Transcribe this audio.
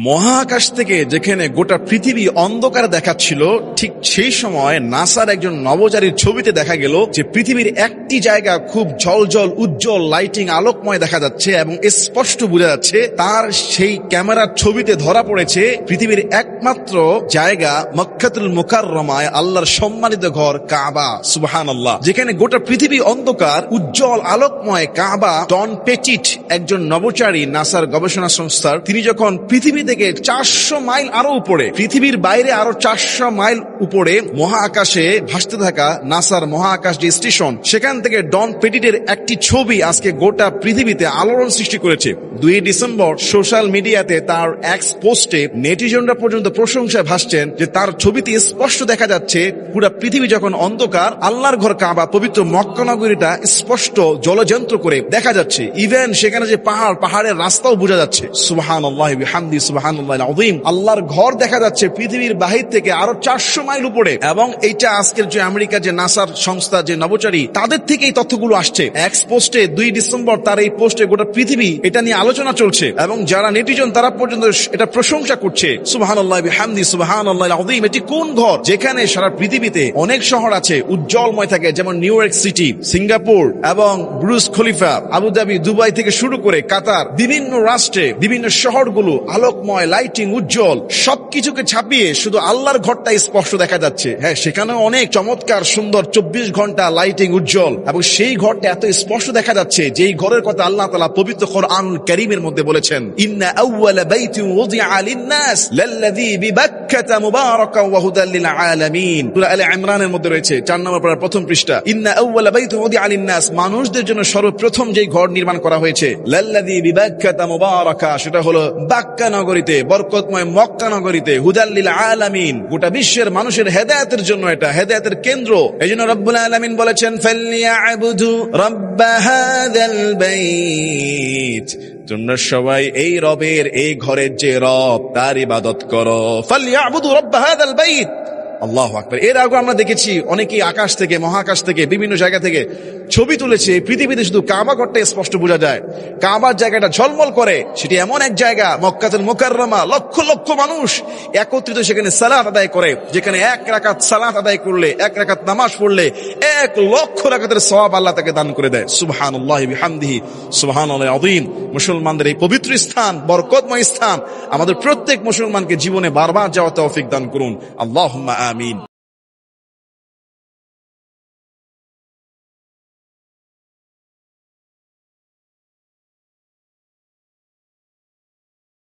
মহাকাশ থেকে যেখানে গোটা পৃথিবী অন্ধকার দেখাচ্ছিল, ঠিক সেই সময় নাসার একজন নভোচারীর ছবিতে দেখা গেল যে পৃথিবীর একটি জায়গা খুব ঝলঝল উজ্জ্বল লাইটিং আলোকময় দেখা যাচ্ছে এবং স্পষ্ট বোঝা যাচ্ছে। তার সেই ক্যামেরার ছবিতে ধরা পড়েছে পৃথিবীর একমাত্র জায়গা মক্কাতুল মুকাররমায়, আল্লাহর সম্মানিত ঘর কাবা। সুবহানাল্লাহ। যেখানে গোটা পৃথিবী অন্ধকার, উজ্জ্বল আলোকময় কাবা। ডন পেটিট একজন নভোচারী নাসার গবেষণা সংস্থার, তিনি যখন পৃথিবী থেকে 400 মাইল আরো উপরে, পৃথিবীর বাইরে আরো 400 মাইল উপরে মহাকাশে ভাসতে থাকা নাসার মহাকাশ যে স্টেশন, সেখান থেকে ডন পেটিটের একটি ছবি আজকে গোটা পৃথিবীতে আলোড়ন সৃষ্টি করেছে। 2 ডিসেম্বর সোশ্যাল মিডিয়াতে তার এক্স পোস্টে নেটিজনরা পর্যন্ত প্রশংসায় ভাসছেন যে তার ছবিতে স্পষ্ট দেখা যাচ্ছে পুরো পৃথিবী যখন অন্ধকার, আল্লাহর ঘর কাবা, পবিত্র মক্কা নগরীটা স্পষ্ট জলযন্ত্র করে দেখা যাচ্ছে। ইভেন সেখানে যে পাহাড়ের রাস্তাও বোঝা যাচ্ছে। সুবহানাল্লাহি ওয়া বিহামদিহি সুবহানাল্লাহিল আযীম। আল্লাহর ঘর দেখা যাচ্ছে পৃথিবীর বাহির থেকে আরো 400 মাইল উপরে। এবং এইটা আজকের যে আমেরিকার যে নাসার সংস্থা, যে নভোচারী, তাদের থেকে এই তথ্যগুলো আসছে। এক্স পোস্টে 2 ডিসেম্বর তার এই পোস্টে গোটা পৃথিবী এটা নিয়ে আলোচনা চলছে এবং যারা নেটিজন তারা পর্যন্ত এটা প্রশংসা করছে। সুবহানাল্লাহি ওয়া বিহামদিহি সুবহানাল্লাহিল আযীম। এটি কোন ঘর যেখানে সারা পৃথিবীতে অনেক শহর আছে উজ্জ্বলময় থাকে, যেমন নিউ ইয়র্ক সিটি, সিঙ্গাপুর এবং ব্রুজ খলিফা, আবুধাবি, দুবাই থেকে শুরু করে কাতার, বিভিন্ন রাষ্ট্রে বিভিন্ন শহরগুলো আলোকময়, লাইটিং, উজ্জ্বল, সবকিছুকে ছাপিয়ে শুধু আল্লাহর ঘরটা স্পষ্ট দেখা যাচ্ছে। হ্যাঁ, সেখানেও অনেক চমৎকার সুন্দর 24 ঘন্টা লাইটিং উজ্জ্বল, এবং সেই ঘরটা এত স্পষ্ট দেখা যাচ্ছে যেই ঘরের কথা আল্লাহ তাআলা পবিত্র কোরআনুল কারীমের মধ্যে বলেছেন, ইন্না আউওয়ালা বাইতিন উযিআ লিন-নাস লাল্লাযী বিবাক্কাতা মুবারাকান ওয়া হুদাল লিল আলামিন। সূরা আলে ইমরানের মধ্যে রয়েছে 4 নম্বর পারার প্রথম পৃষ্ঠা। ইন্না আউওয়ালা বাইতিন উযিআ লিন-নাস, মানুষদের জন্য সর্বপ্রথম যেই ঘর নির্মাণ করা হয়েছে, লাল্লাযী বিবাক্কাতা মুবারাকা, সেটা হলো বাক্কা নগরীতে, বরকতময় মক্কা নগরীতে, হুদাল লিল আলামিন, গোটা বিশ্বের মানুষের হেদায়েতের জন্য এটা হেদায়েতের কেন্দ্র। এইজন্য রব্বুল আলামিন বলেছেন, ফালইয়াবুদু রাব্ব হাযাল বাইত, তোমরা সবাই এই রবের, এই ঘরের যে রব, তার ইবাদত করো। ফালইয়াবুদু রাব্ব হাযাল বাইত। আল্লাহু আকবার। এর আগে আমরা দেখেছি অনেকেই আকাশ থেকে, মহাকাশ থেকে, বিভিন্ন জায়গা থেকে ছবি তুলেছে। পৃথিবীতে শুধু কাবা ঘরটা স্পষ্ট বোঝা যায়, কাবার জায়গাটা ঝলমল করে। সেটি এমন এক জায়গা, মক্কাতুল মুকাররমা, লক্ষ লক্ষ মানুষ একত্রিত সেখানে সালাত আদায় করে, যেখানে 1 রাকাত সালাত আদায় করলে, 1 রাকাত নামাজ পড়লে 1 লক্ষ রাকাতের সওয়াব আল্লাহ তাকে দান করে দেয়। সুবহানাল্লাহি বিহামদিহি সুবহানাল্লাহিল আযীম। মুসলমানদের এই পবিত্র স্থান, বরকতময় স্থান, আমাদের প্রত্যেক মুসলমানকে জীবনে বারবার যাওয়ার তৌফিক দান করুন। আল্লাহুম্মা আমিন।